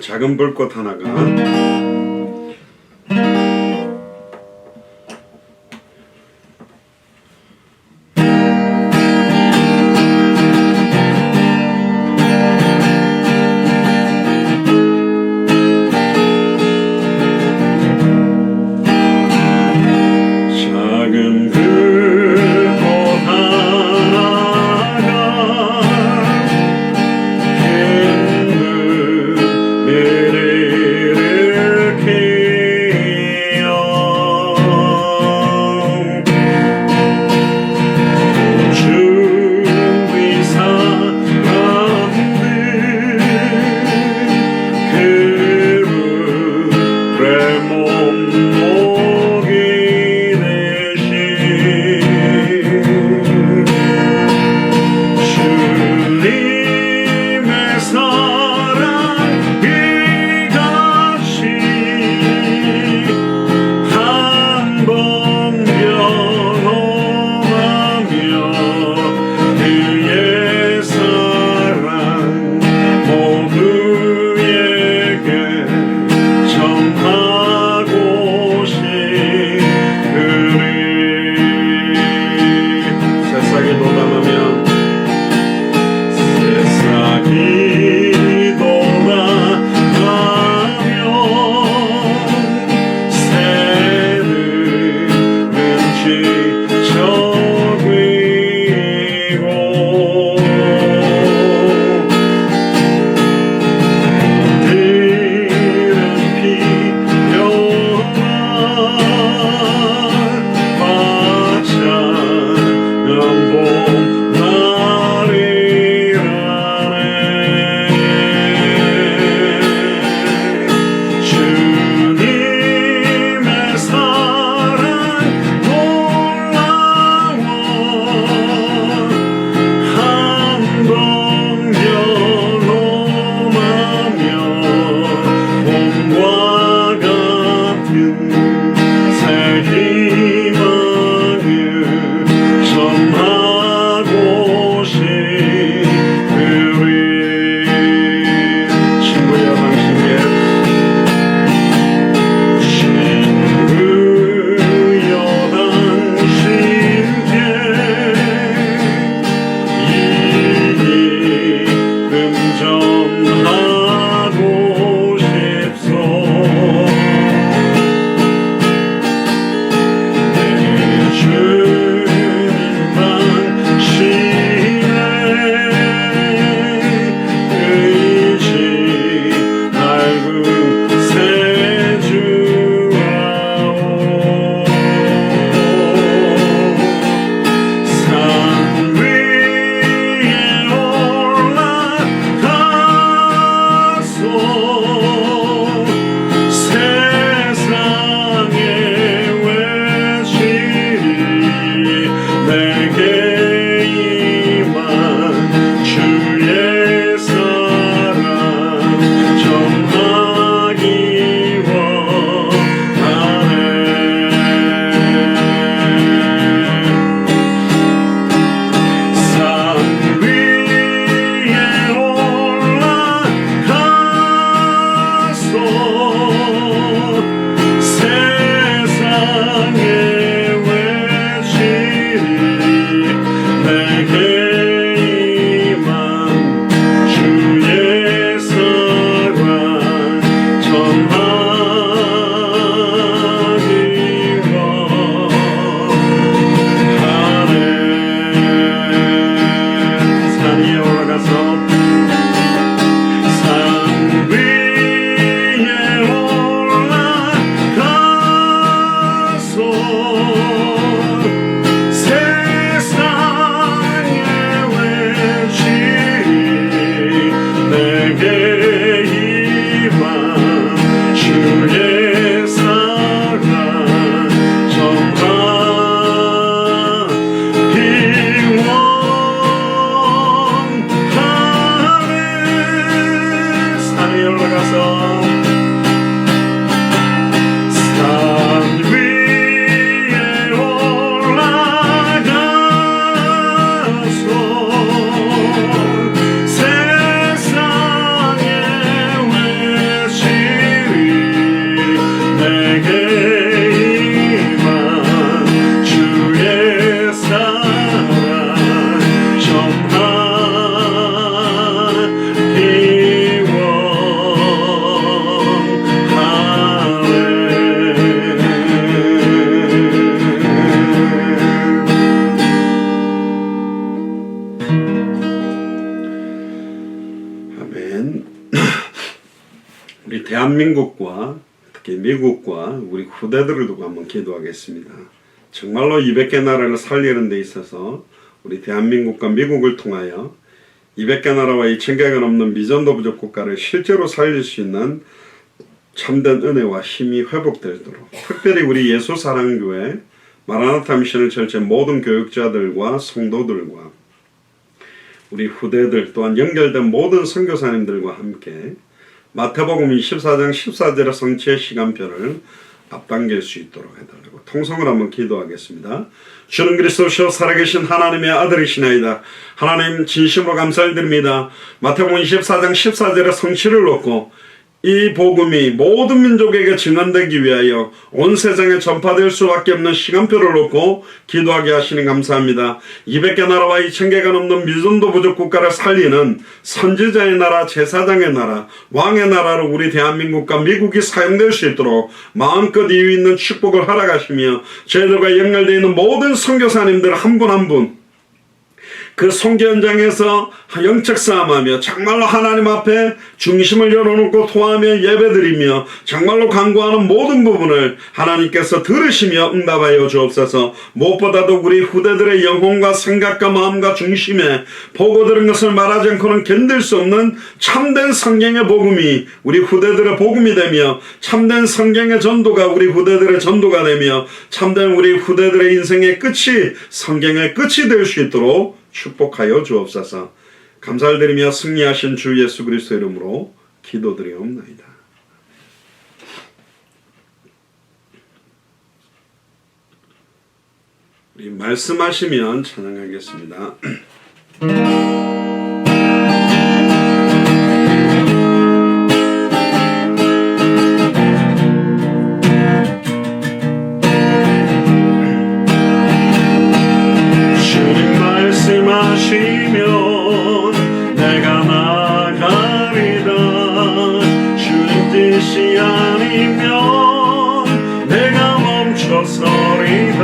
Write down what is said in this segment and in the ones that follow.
작은 불꽃 하나가 작은 불꽃 하나가 아멘. 우리 대한민국과 특히 미국과 우리 후대들을 두고 한번 기도하겠습니다. 정말로 200개 나라를 살리는 데 있어서 우리 대한민국과 미국을 통하여 200개 나라와 2000개가 넘는 미전도 부족 국가를 실제로 살릴 수 있는 참된 은혜와 힘이 회복되도록, 특별히 우리 예수사랑교회 마라나타 미션을 전체 모든 교육자들과 성도들과 우리 후대들 또한 연결된 모든 선교사님들과 함께 마태복음 24장 14절의 성취의 시간표를 앞당길 수 있도록 해달라고 통성을 한번 기도하겠습니다. 주는 그리스도시요 살아계신 하나님의 아들이시나이다. 하나님 진심으로 감사드립니다. 마태복음 24장 14절의 성취를 놓고 이 복음이 모든 민족에게 증언되기 위하여 온 세상에 전파될 수밖에 없는 시간표를 놓고 기도하게 하시니 감사합니다. 200개 나라와 2000개가 넘는 미전도 부족 국가를 살리는 선지자의 나라, 제사장의 나라, 왕의 나라로 우리 대한민국과 미국이 사용될 수 있도록 마음껏 이유 있는 축복을 허락하시며 저희들과 연결되어 있는 모든 선교사님들 한 분 한 분 그 선교 현장에서 영적 싸움하며 정말로 하나님 앞에 중심을 열어놓고 통하며 예배드리며 정말로 간구하는 모든 부분을 하나님께서 들으시며 응답하여 주옵소서. 무엇보다도 우리 후대들의 영혼과 생각과 마음과 중심에 보고 들은 것을 말하지 않고는 견딜 수 없는 참된 성경의 복음이 우리 후대들의 복음이 되며 참된 성경의 전도가 우리 후대들의 전도가 되며 참된 우리 후대들의 인생의 끝이 성경의 끝이 될 수 있도록 축복하여 주옵소서. 감사를 드리며 승리하신 주 예수 그리스도 이름으로 기도드리옵나이다. 우리 말씀하시면 찬양하겠습니다. 말씀하시면 내가 나가리라. 주님 뜻이 아니면 내가 멈춰서리라.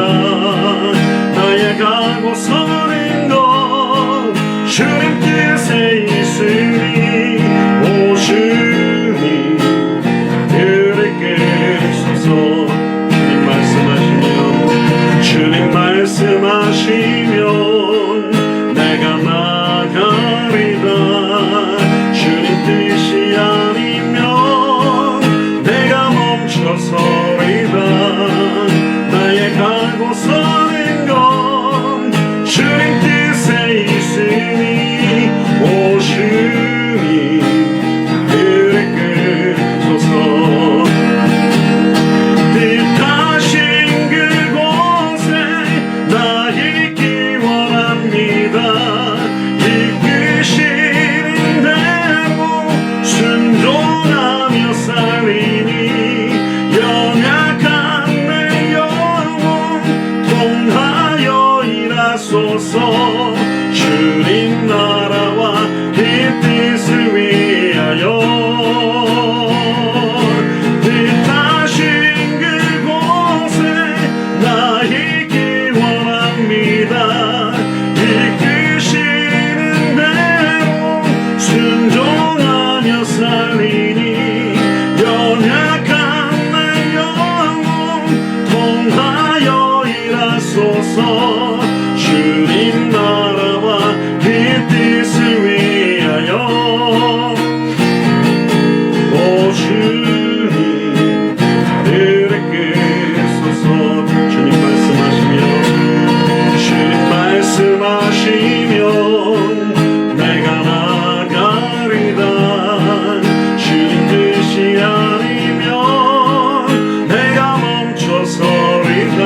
나의 가고 서는 것 주님 뜻에 있으니 오 주님 들을게소서. 주님 말씀하시면 내가 나가리라. 주님 뜻이 아니면 내가 멈춰서리라. 나의 가고 서는 건 주님 뜻에 있으니 오 주님 들을게소서. 뜻하신 그곳에 나 있기 원합니다. 이끄시는 대로 순종하며 살리니 연약한 내 영혼 통하여 일하소서. 주님 나라와 이 뜻을 위하여 뜻하신 그곳에 나 있기 원합니다. 이끄시는 대로 순종하며 살리니 연약한 내 영혼 통하여 일하소서. 주님 나라와 이 뜻을 위하여 오 주님 들을게소서. 주님 말씀하시면 내가 나가리라. 주님 뜻이 아니면 내가 멈춰서리라.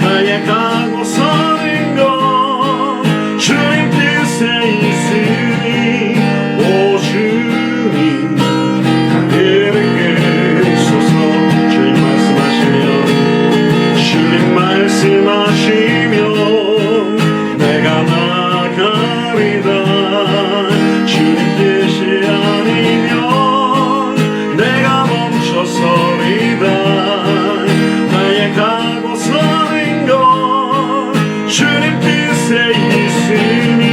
나의 가고 서는 것 주님 뜻에 있으니 오 주님 들을게소서. 주님 말씀하시면 내가 나가리라. 주님 뜻이 아니면 내가 멈춰서리라. 나의 가고 서는 것 주님 뜻에 있으니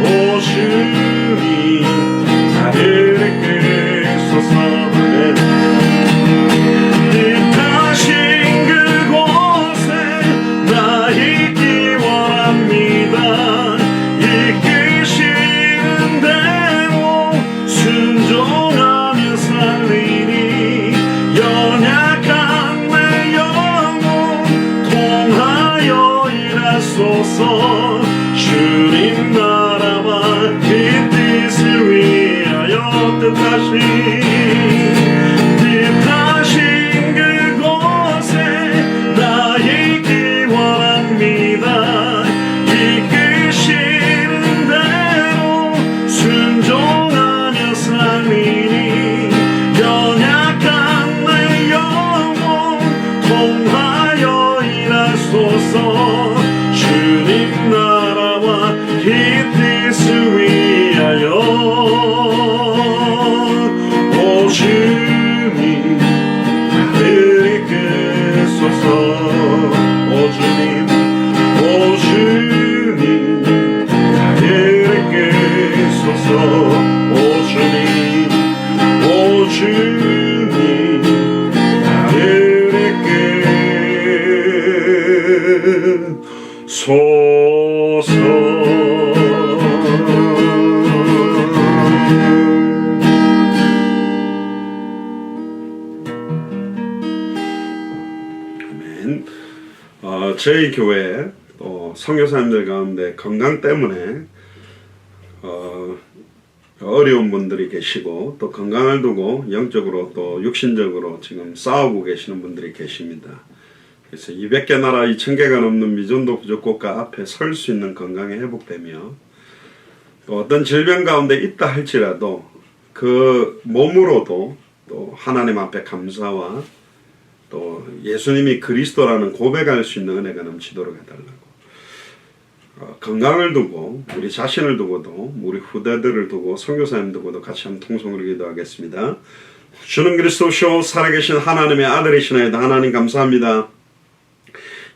오 주님 오 주님 오 주님 나를 이끌소서. 저희 교회 또 선교사님들 가운데 건강 때문에 어려운 분들이 계시고 또 건강을 두고 영적으로 또 육신적으로 지금 싸우고 계시는 분들이 계십니다. 그래서 200개 나라 2000개가 넘는 미전도 부족 국가 앞에 설 수 있는 건강이 회복되며 또 어떤 질병 가운데 있다 할지라도 그 몸으로도 또 하나님 앞에 감사와 또 예수님이 그리스도라는 고백할 수 있는 은혜가 넘치도록 해달라고 건강을 두고 우리 자신을 두고도 우리 후대들을 두고 선교사님 두고도 같이 한번 통성으로 기도하겠습니다. 주는 그리스도시오 살아계신 하나님의 아들이시나이다. 하나님 감사합니다.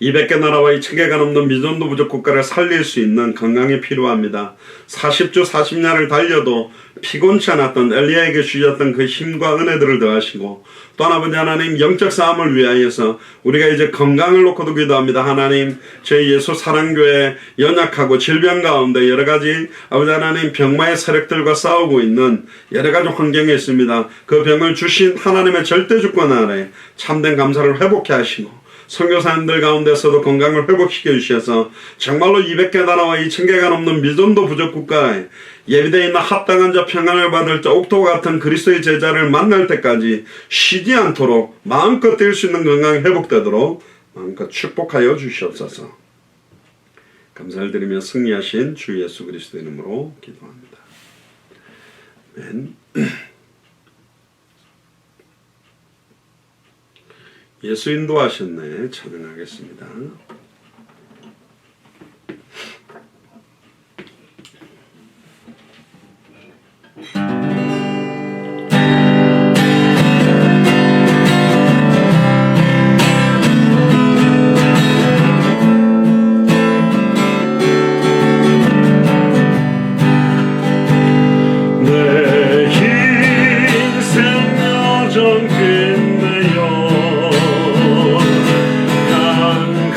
200개 나라와 2000개가 넘는 미전도 부족 국가를 살릴 수 있는 건강이 필요합니다. 40주 40년을 달려도 피곤치 않았던 엘리야에게 주셨던 그 힘과 은혜들을 더하시고 또 아버지 하나님 영적 싸움을 위하여서 우리가 이제 건강을 놓고도 기도합니다. 하나님 저희 예수 사랑교회 연약하고 질병 가운데 여러가지 아버지 하나님 병마의 세력들과 싸우고 있는 여러가지 환경에 있습니다. 그 병을 주신 하나님의 절대 주권 아래 참된 감사를 회복해 하시고 선교사님들 가운데서도 건강을 회복시켜 주셔서 정말로 200개 나라와 2000개가 넘는 미전도 부족 국가에 예비되어 있는 합당한 자 평안을 받을 자 옥토와 같은 그리스도의 제자를 만날 때까지 쉬지 않도록 마음껏 뛸 수 있는 건강이 회복되도록 마음껏 축복하여 주시옵소서. 감사를 드리며 승리하신 주 예수 그리스도 이름으로 기도합니다. 아멘. 예수 인도하셨네. 찬양하겠습니다. 내 인생 여정 끝내요 간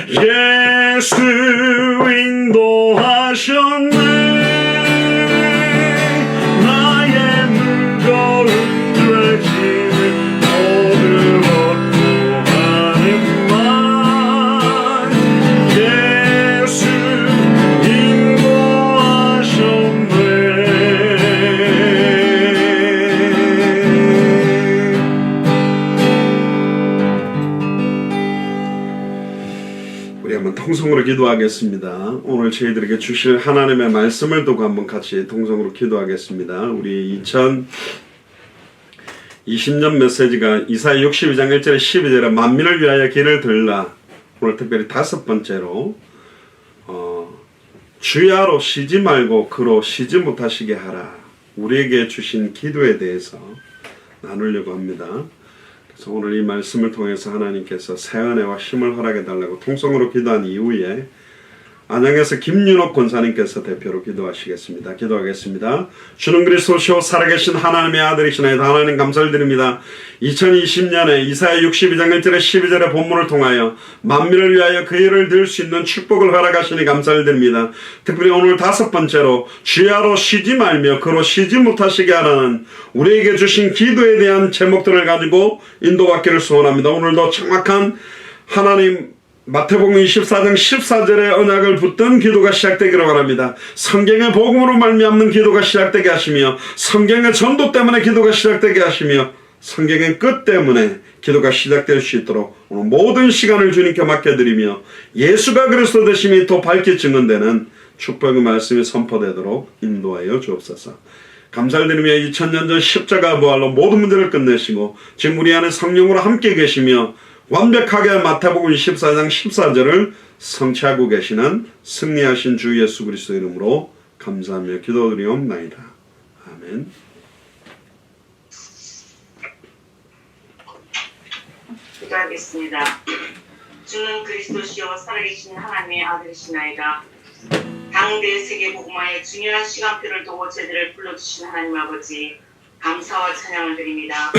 예수 인도하셨네. 나의 무거운 죄짐을 모두 얻고 하는 말. 예수 우리 한번 통성으로 기도하겠습니다. 오늘 저희들에게 주실 하나님의 말씀을 두고 한번 같이 통성으로 기도하겠습니다. 우리 2020년 메시지가 이사야 62장 1절에 12절에 만민을 위하여 길을 들라. 오늘 특별히 5번째로 주야로 쉬지 말고 그로 쉬지 못하시게 하라. 우리에게 주신 기도에 대해서 나누려고 합니다. 그래서 오늘 이 말씀을 통해서 하나님께서 새 은혜와 힘을 허락해 달라고 통성으로 기도한 이후에 안양에서 김윤옥 권사님께서 대표로 기도하시겠습니다. 기도하겠습니다. 주는 그리스도시요 살아계신 하나님의 아들이시나이다. 하나님 감사를 드립니다. 2020년에 이사야 62장 1절에 12절의 본문을 통하여 만민을 위하여 그 일을 들 수 있는 축복을 허락하시니 감사를 드립니다. 특별히 오늘 5번째로 주야로 쉬지 말며 그로 쉬지 못하시게 하라는 우리에게 주신 기도에 대한 제목들을 가지고 인도받기를 소원합니다. 오늘도 정확한 하나님 마태복음 24장 14절의 언약을 붙든 기도가 시작되기를 바랍니다. 성경의 복음으로 말미암는 기도가 시작되게 하시며 성경의 전도 때문에 기도가 시작되게 하시며 성경의 끝 때문에 기도가 시작될 수 있도록 오늘 모든 시간을 주님께 맡겨드리며 예수가 그리스도 되심이 더 밝게 증언되는 축복의 말씀이 선포되도록 인도하여 주옵소서. 감사를 드리며 2000년 전 십자가 부활로 모든 문제를 끝내시고 지금 우리 안에 성령으로 함께 계시며 완벽하게 마태복음 14장 14절을 성취하고 계시는 승리하신 주 예수 그리스도 이름으로 감사하며 기도드리옵나이다. 아멘. 기도하겠습니다. 주는 그리스도시요 살아계신 하나님의 아들이시나이다. 당대 세계 복음화의 중요한 시간표를 두고 저희들을 불러주신 하나님 아버지 감사와 찬양을 드립니다.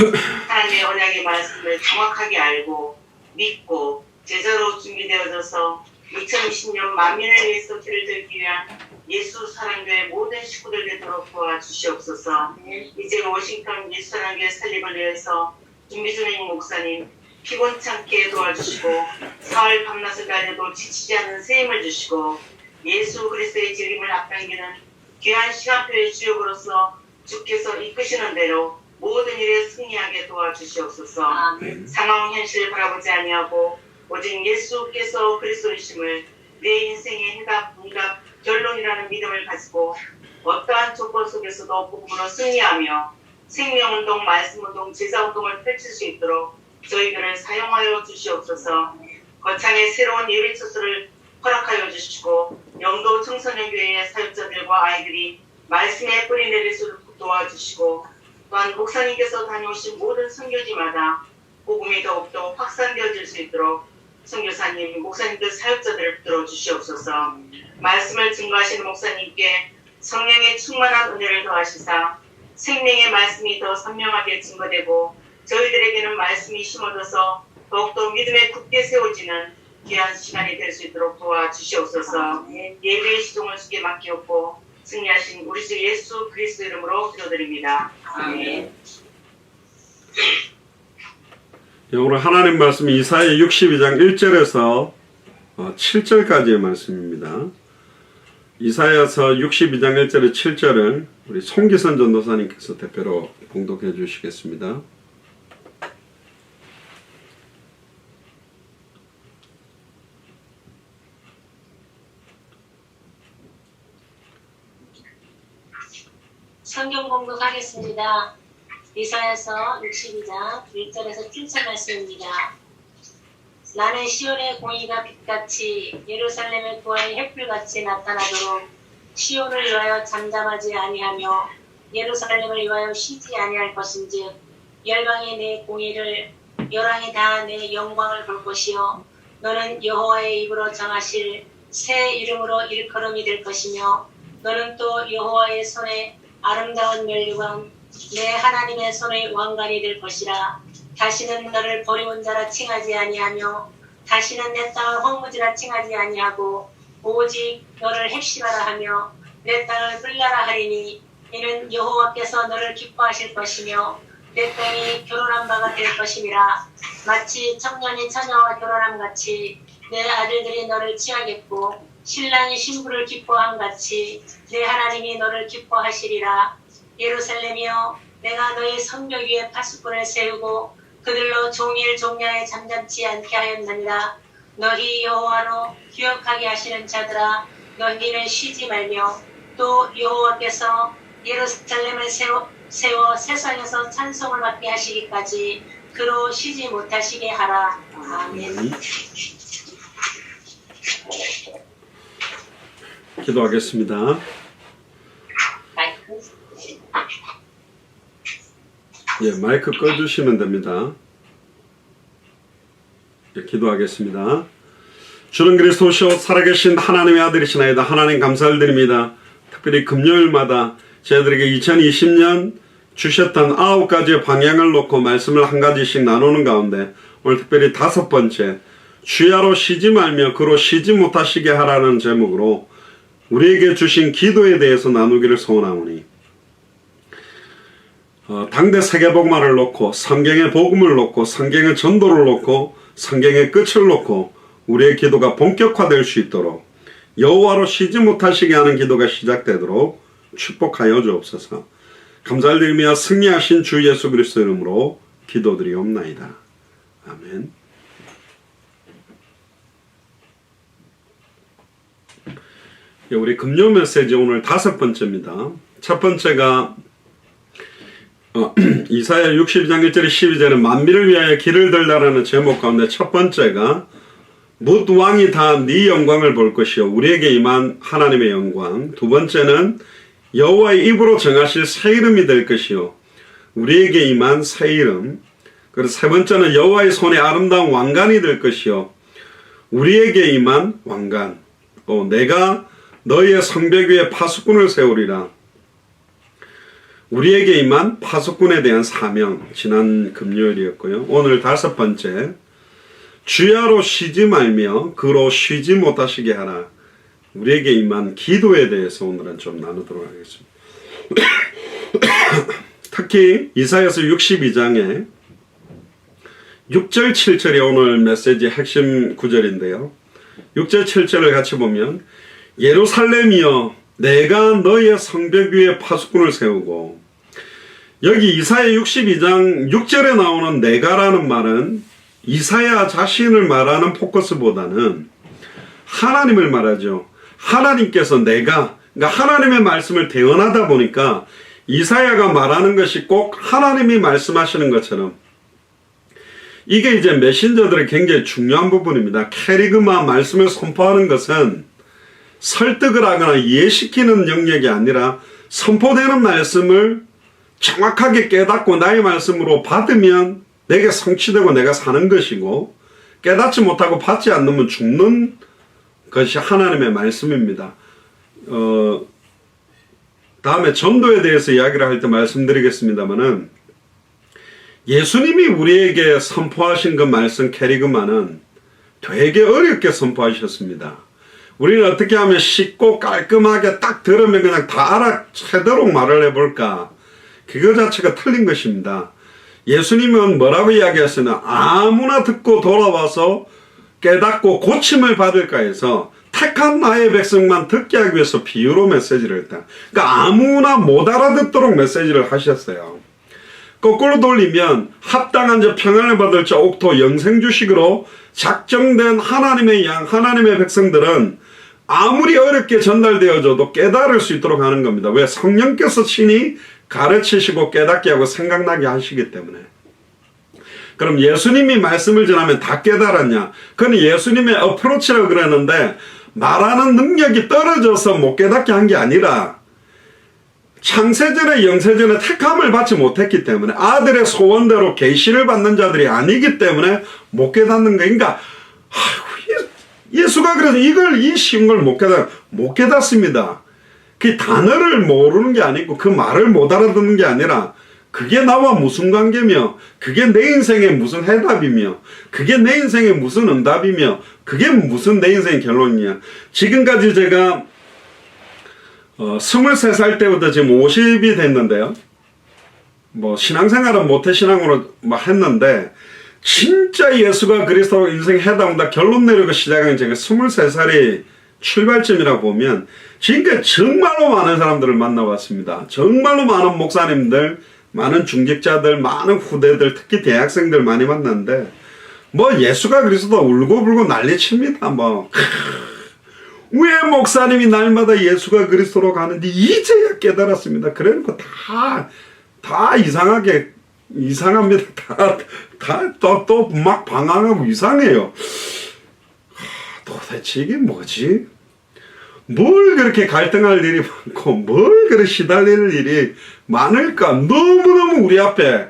하나님의 언약의 말씀을 정확하게 알고 믿고 제자로 준비되어져서 2020년 만민을 위해서 길을 들기 위한 예수 사랑교회 모든 식구들 되도록 도와주시옵소서. 이제 워싱턴 예수 사랑교회 설립을 위해서 준비 중인 목사님 피곤찮게 도와주시고 사흘 밤낮을 달려도 지치지 않는 새 힘을 주시고 예수 그리스도의 재림을 앞당기는 귀한 시간표의 주역으로서 주께서 이끄시는 대로 모든 일에 승리하게 도와주시옵소서. 아멘. 상황 현실을 바라보지 아니하고 오직 예수께서 그리스도이심을 내 인생의 해답, 응답, 결론이라는 믿음을 가지고 어떠한 조건 속에서도 복음으로 승리하며 생명운동, 말씀운동, 제자운동을 펼칠 수 있도록 저희들을 사용하여 주시옵소서. 거창의 새로운 예배처소를 허락하여 주시고 영도 청소년교회의 사역자들과 아이들이 말씀의 뿌리 내릴 수 있도록 도와주시고 또한 목사님께서 다녀오신 모든 선교지마다 복음이 더욱더 확산되어질 수 있도록 선교사님, 목사님들 사역자들을 붙들어 주시옵소서. 말씀을 증거하시는 목사님께 성령의 충만한 은혜를 더하시사 생명의 말씀이 더 선명하게 증거되고 저희들에게는 말씀이 심어져서 더욱더 믿음에 굳게 세워지는 귀한 시간이 될 수 있도록 도와주시옵소서. 예배의 시종을 주께 맡기옵고 승리하신 우리 주 예수 그리스도 이름으로 기도드립니다. 아멘. 오늘 하나님 말씀이 이사야 62장 1절에서 7절까지의 말씀입니다. 이사야서 62장 1절에 7절을 우리 송기선 전도사님께서 대표로 봉독해 주시겠습니다. 성경 공독하겠습니다. 이사야서 62장 1절에서 7절 말씀입니다. 나는 시온의 공의가 빛같이 예루살렘의 구원이 햇불같이 나타나도록 시온을 위하여 잠잠하지 아니하며 예루살렘을 위하여 쉬지 아니할 것인즉 열방이 내 공의를 열왕이 다 내 영광을 볼 것이요 너는 여호와의 입으로 정하실 새 이름으로 일컬음이 될 것이며 너는 또 여호와의 손에 아름다운 면류관 내 하나님의 손의 왕관이 될 것이라. 다시는 너를 버리온 자라 칭하지 아니하며 다시는 내 땅을 황무지라 칭하지 아니하고 오직 너를 heb시바라 하며 내 땅을 끌라라 하리니 이는 여호와께서 너를 기뻐하실 것이며 내 땅이 결혼한 바가 될 것임이라. 마치 청년이 처녀와 결혼함 같이 내 아들들이 너를 취하겠고 신랑이 신부를 기뻐함 같이 내 하나님이 너를 기뻐하시리라. 예루살렘이여 내가 너희 성벽 위에 파수꾼을 세우고 그들로 종일 종야에 잠잠치 않게 하였느니라. 너희 여호와로 기억하게 하시는 자들아 너희는 쉬지 말며 또 여호와께서 예루살렘을 세워 세상에서 찬송을 받게 하시기까지 그로 쉬지 못하시게 하라. 아멘. 기도하겠습니다. 예, 마이크 꺼주시면 됩니다. 예, 기도하겠습니다. 주는 그리스도시요 살아계신 하나님의 아들이시나이다. 하나님 감사를 드립니다. 특별히 금요일마다 저희들에게 2020년 주셨던 9가지의 방향을 놓고 말씀을 한 가지씩 나누는 가운데 오늘 특별히 5번째 주야로 쉬지 말며 그로 쉬지 못하시게 하라는 제목으로 우리에게 주신 기도에 대해서 나누기를 소원하오니 당대 세계복음화를 놓고 성경의 복음을 놓고 성경의 전도를 놓고 성경의 끝을 놓고 우리의 기도가 본격화될 수 있도록 여호와로 쉬지 못하시게 하는 기도가 시작되도록 축복하여 주옵소서. 감사를 드리며 승리하신 주 예수 그리스도 이름으로 기도드리옵나이다. 아멘. 우리 금요 메시지 오늘 5번째입니다. 첫 번째가 이사야 62장 1절에 12절에 만민을 위하여 길을 들라라는 제목 가운데 첫 번째가 뭇 왕이 다 네 영광을 볼 것이요 우리에게 임한 하나님의 영광. 두 번째는 여호와의 입으로 정하실 새 이름이 될 것이요 우리에게 임한 새 이름. 그리고 세 번째는 여호와의 손에 아름다운 왕관이 될 것이요 우리에게 임한 왕관. 또 내가 너희의 성벽 위에 파수꾼을 세우리라. 우리에게 임한 파수꾼에 대한 사명. 지난 금요일이었고요. 오늘 5번째 주야로 쉬지 말며 그로 쉬지 못하시게 하라. 우리에게 임한 기도에 대해서 오늘은 좀 나누도록 하겠습니다. 특히 이사야서 62장에 6절 7절이 오늘 메시지의 핵심 구절인데요. 6절 7절을 같이 보면 예루살렘이여 내가 너의 성벽 위에 파수꾼을 세우고, 여기 이사야 62장 6절에 나오는 내가라는 말은 이사야 자신을 말하는 포커스보다는 하나님을 말하죠. 하나님께서 내가, 그러니까 하나님의 말씀을 대언하다 보니까 이사야가 말하는 것이 꼭 하나님이 말씀하시는 것처럼, 이게 이제 메신저들의 굉장히 중요한 부분입니다. 캐리그마 말씀을 선포하는 것은 설득을 하거나 이해시키는 영역이 아니라 선포되는 말씀을 정확하게 깨닫고 나의 말씀으로 받으면 내게 성취되고 내가 사는 것이고, 깨닫지 못하고 받지 않으면 죽는 것이 하나님의 말씀입니다. 다음에 전도에 대해서 이야기를 할 때 말씀드리겠습니다만은, 예수님이 우리에게 선포하신 그 말씀 캐리그마는 되게 어렵게 선포하셨습니다. 우리는 어떻게 하면 쉽고 깔끔하게 딱 들으면 그냥 다 알아채도록 말을 해볼까? 그거 자체가 틀린 것입니다. 예수님은 뭐라고 이야기했으나 아무나 듣고 돌아와서 깨닫고 고침을 받을까 해서 택한 나의 백성만 듣게 하기 위해서 비유로 메시지를 했다. 그러니까 아무나 못 알아듣도록 메시지를 하셨어요. 거꾸로 돌리면 합당한 자 평안을 받을 자 옥토 영생주식으로 작정된 하나님의 양, 하나님의 백성들은 아무리 어렵게 전달되어져도 깨달을 수 있도록 하는 겁니다. 왜? 성령께서 친히 가르치시고 깨닫게 하고 생각나게 하시기 때문에. 그럼 예수님이 말씀을 전하면 다 깨달았냐? 그건 예수님의 어프로치라고 그러는데, 말하는 능력이 떨어져서 못 깨닫게 한 게 아니라 창세전에 영세전에 택함을 받지 못했기 때문에, 아들의 소원대로 계시를 받는 자들이 아니기 때문에 못 깨닫는 거예요. 그러니까 예수가 그래서 이 쉬운 걸 못 깨닫습니다. 그 단어를 모르는 게 아니고 그 말을 못 알아듣는 게 아니라 그게 나와 무슨 관계며, 그게 내 인생에 무슨 해답이며, 그게 내 인생에 무슨 응답이며, 그게 무슨 내 인생의 결론이냐. 지금까지 제가 23살 때부터 지금 50이 됐는데요. 뭐 신앙생활은 모태신앙으로 막 했는데 진짜 예수가 그리스도 인생 해답다 결론 내리고 시작한 제가 23살이 출발점이라고 보면 지금까지 정말로 많은 사람들을 만나봤습니다. 정말로 많은 목사님들, 많은 중직자들, 많은 후대들, 특히 대학생들 많이 만났는데 뭐 예수가 그리스도 울고불고 난리칩니다. 뭐 왜 목사님이 날마다 예수가 그리스도로 가는지 이제야 깨달았습니다. 그래놓고 다 이상합니다. 또 막 방황하고 이상해요. 도대체 이게 뭐지? 뭘 그렇게 갈등할 일이 많고 뭘 그렇게 시달릴 일이 많을까? 너무너무 우리 앞에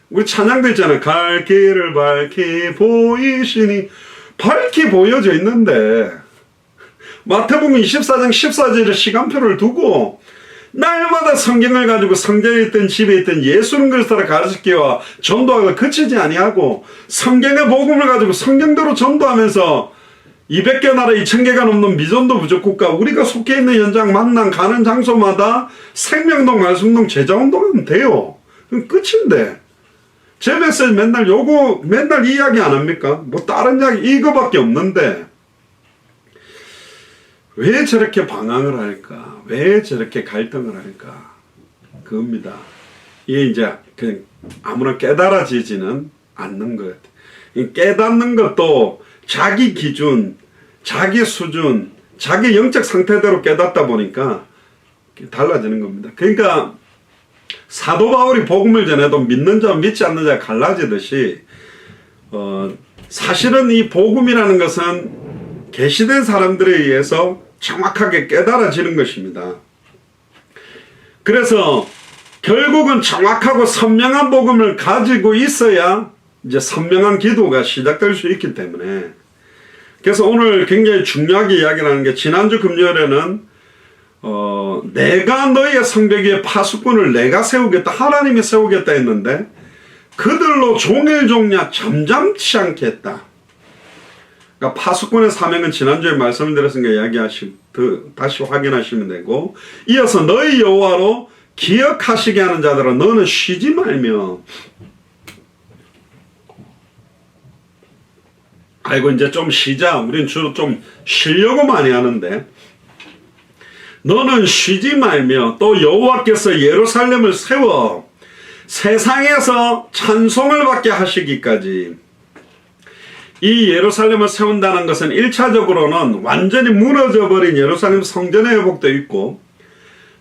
우리 찬양도 있잖아요. 갈 길을 밝히 보이시니 밝히 보여져 있는데 마태복음 24장 14절에 시간표를 두고 날마다 성경을 가지고 성전에 있던 집에 있던 예수는 그리스도를 가르치기와 전도하고 그치지 아니하고 성경의 복음을 가지고 성경대로 전도하면서 200개 나라 2000개가 넘는 미전도 부족국가 우리가 속해 있는 현장 만난 가는 장소마다 생명동 말씀동 제자운동하면 돼요. 그럼 끝인데 제 메시지 맨날 이야기 안 합니까? 뭐 다른 이야기 이거밖에 없는데 왜 저렇게 방황을 할까? 왜 저렇게 갈등을 할까? 그겁니다. 이게 이제 그냥 아무나 깨달아지지는 않는 것 같아요. 깨닫는 것도 자기 기준, 자기 수준, 자기 영적 상태대로 깨닫다 보니까 달라지는 겁니다. 그러니까 사도 바울이 복음을 전해도 믿는 자와 믿지 않는 자가 갈라지듯이 사실은 이 복음이라는 것은 계시된 사람들에 의해서 정확하게 깨달아지는 것입니다. 그래서 결국은 정확하고 선명한 복음을 가지고 있어야 이제 선명한 기도가 시작될 수 있기 때문에 그래서 오늘 굉장히 중요하게 이야기를 하는 게 지난주 금요일에는 내가 너의 성벽 위에 파수꾼을 내가 세우겠다 하나님이 세우겠다 했는데 그들로 종일종냐 잠잠치 않게 했다. 그러니까 파수꾼의 사명은 지난주에 말씀을 드렸으니까 다시 확인하시면 되고 이어서 너희 여호와로 기억하시게 하는 자들아 너는 쉬지 말며 아이고 이제 좀 쉬자. 우린 주로 좀 쉬려고 많이 하는데 너는 쉬지 말며 또 여호와께서 예루살렘을 세워 세상에서 찬송을 받게 하시기까지. 이 예루살렘을 세운다는 것은 1차적으로는 완전히 무너져버린 예루살렘 성전의 회복도 있고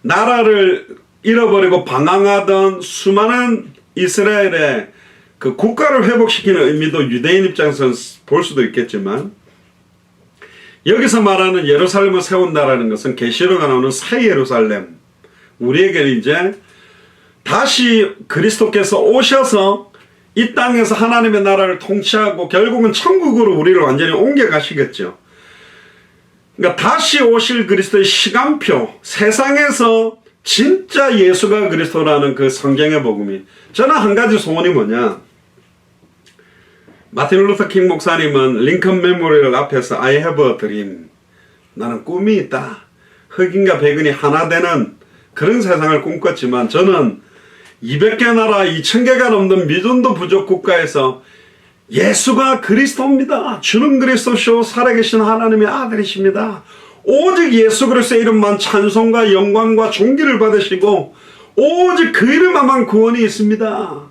나라를 잃어버리고 방황하던 수많은 이스라엘의 그 국가를 회복시키는 의미도 유대인 입장에서는 볼 수도 있겠지만 여기서 말하는 예루살렘을 세운다라는 것은 계시록에 나오는 새 예루살렘 우리에게는 이제 다시 그리스도께서 오셔서 이 땅에서 하나님의 나라를 통치하고 결국은 천국으로 우리를 완전히 옮겨가시겠죠. 그러니까 다시 오실 그리스도의 시간표 세상에서 진짜 예수가 그리스도라는 그 성경의 복음이 저는 한 가지 소원이 뭐냐 마틴 루터 킹 목사님은 링컨 메모리얼 앞에서 I have a dream 나는 꿈이 있다 흑인과 백인이 하나 되는 그런 세상을 꿈꿨지만 저는 200개 나라 2000개가 넘는 미전도 부족 국가에서 예수가 그리스도입니다. 주는 그리스도시오 살아계신 하나님의 아들이십니다. 오직 예수 그리스도의 이름만 찬송과 영광과 존귀를 받으시고 오직 그 이름만 구원이 있습니다.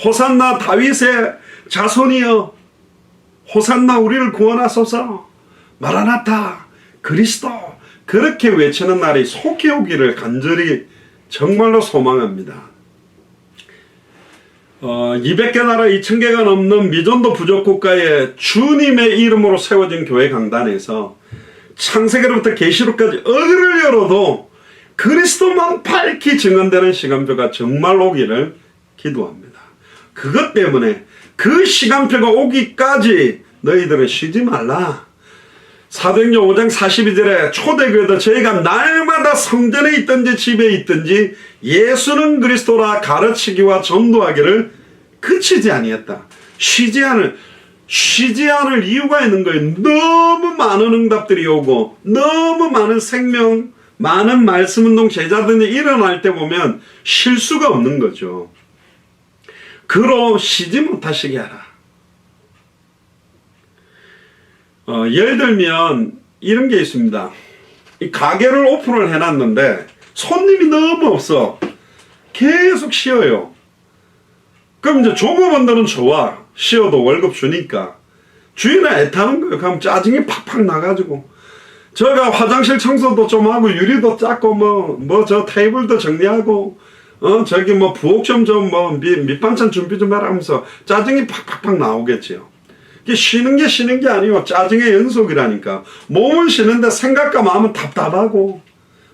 호산나 다윗의 자손이여 호산나 우리를 구원하소서 마라나타 그리스도 그렇게 외치는 날이 속히 오기를 간절히 정말로 소망합니다. 200개 나라 2000개가 넘는 미전도 부족 국가에 주님의 이름으로 세워진 교회 강단에서 창세기로부터 계시록까지 어디를 열어도 그리스도만 밝히 증언되는 시간표가 정말 오기를 기도합니다. 그것 때문에 그 시간표가 오기까지 너희들은 쉬지 말라. 사도행전 5장 42절에 초대교회도 저희가 날마다 성전에 있든지 집에 있든지 예수는 그리스도라 가르치기와 전도하기를 그치지 아니했다. 쉬지 않을 이유가 있는 거예요. 너무 많은 응답들이 오고 너무 많은 생명, 많은 말씀운동 제자들이 일어날 때 보면 쉴 수가 없는 거죠. 그로 쉬지 못하시게 하라. 예를 들면 이런 게 있습니다. 이 가게를 오픈을 해놨는데 손님이 너무 없어. 계속 쉬어요. 그럼 이제 종업원들은 좋아. 쉬어도 월급 주니까. 주인은 애타는 거예요. 그럼 짜증이 팍팍 나가지고. 제가 화장실 청소도 좀 하고 유리도 닦고 저 테이블도 정리하고 저기 부엌 좀 밑반찬 준비 좀 해라 하면서 짜증이 팍팍팍 나오겠지요. 쉬는 게 아니고 짜증의 연속이라니까. 몸은 쉬는데 생각과 마음은 답답하고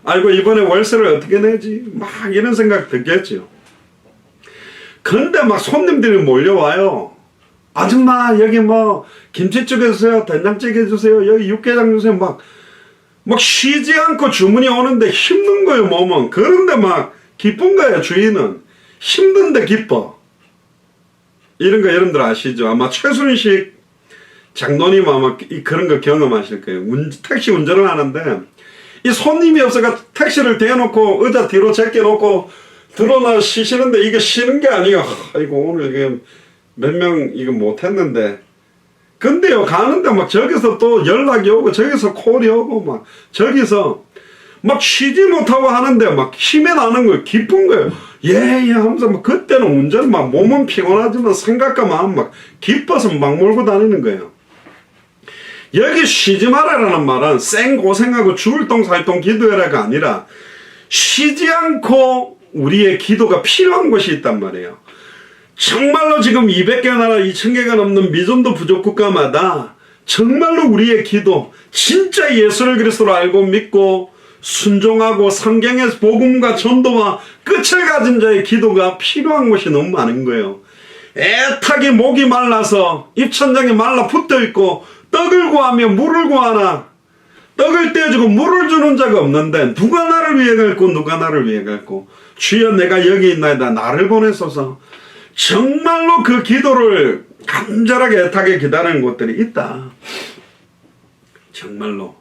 아이고 이번에 월세를 어떻게 내지 막 이런 생각 들겠지요. 근데 막 손님들이 몰려와요. 아줌마 여기 김치찌개 주세요, 된장찌개 주세요, 여기 육개장 주세요. 막 쉬지 않고 주문이 오는데 힘든 거예요. 몸은. 그런데 막 기쁜 거예요. 주인은 힘든데 기뻐. 이런 거 여러분들 아시죠? 아마 최순식 장로님 아마 그런 거 경험하실 거예요. 택시 운전을 하는데 이 손님이 없어가 택시를 대놓고 의자 뒤로 제껴놓고 들어나 쉬시는데 이게 쉬는 게 아니에요. 아이고 오늘 이게 몇 명 이거 못했는데. 근데요 가는데 막 저기서 또 연락이 오고 저기서 콜이 오고 막 저기서 막 쉬지 못하고 하는데 막 힘이 나는 거예요. 기쁜 거예요. 예 하면서 막 그때는 운전 막 몸은 피곤하지만 생각과 마음 막 기뻐서 막 몰고 다니는 거예요. 여기 쉬지 말아라는 말은 생고생하고 죽을똥살똥 기도해라가 아니라 쉬지 않고 우리의 기도가 필요한 곳이 있단 말이에요. 정말로 지금 200개 나라 2000개가 넘는 미전도 부족 국가마다 정말로 우리의 기도 진짜 예수를 그리스도로 알고 믿고 순종하고 성경의 복음과 전도와 끝을 가진 자의 기도가 필요한 곳이 너무 많은 거예요. 애타게 목이 말라서 입천장에 말라 붙어있고 떡을 구하며 물을 구하나 떡을 떼어주고 물을 주는 자가 없는데 누가 나를 위해 갈고 누가 나를 위해 갈고 주여 내가 여기 있나이다 나를 보내소서. 정말로 그 기도를 간절하게 애타게 기다리는 곳들이 있다. 정말로.